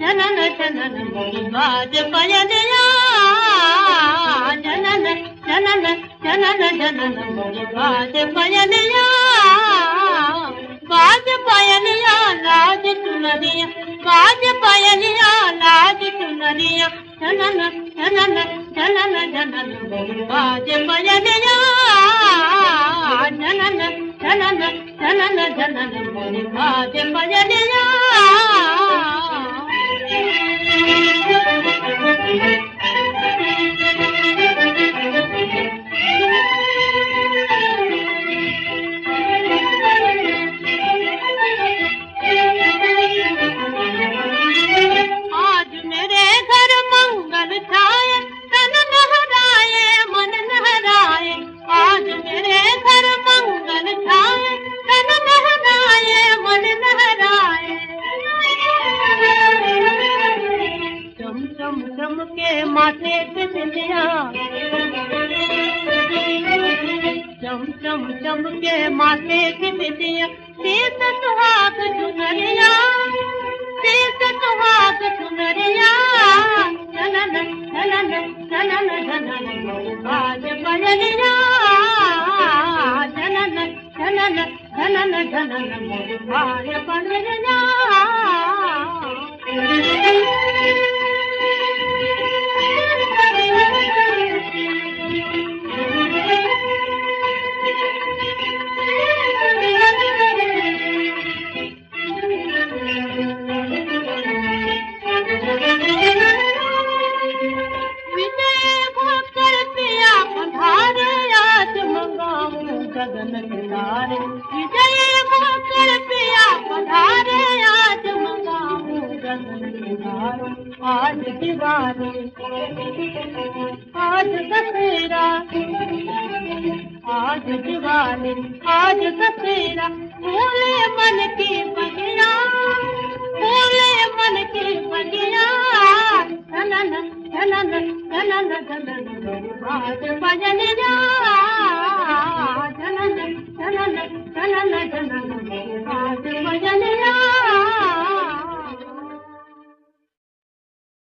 जनन जनन बाज पयलिया जनन जनन जनन जनन बाज पयलिया लाज चुनरिया बाज पयलिया लाज चुनरिया जनन जनन जनन जनन बाज पयलिया जनन जनन जनन जनन बाज पयलिया आज मेरे घर मंगल छाए तन लहराए मन लहराए आज मेरे घर मंगल छाए तन लहराए मन लहराए चम चम चम के माथे पे बिंदिया चम चम चम के माथे की बिंदिया शीत सुहाग चुनरिया शीत सुहाग चुनरिया जनन जनन जनन जनन बाज पयलिया जनन जनन जनन जनन बाज पयलिया गगन किनारे विजय होकर पिया पधारे आज मंगाऊं गगन किनारे आज दिवाली आज दशहरा आज दिवाली आज दशहरा भोले मन की बगिया भोले मन की बगिया जनन जनन जनन जनन बाज पयलिया जनन जनन जनन जनन बाज पयलिया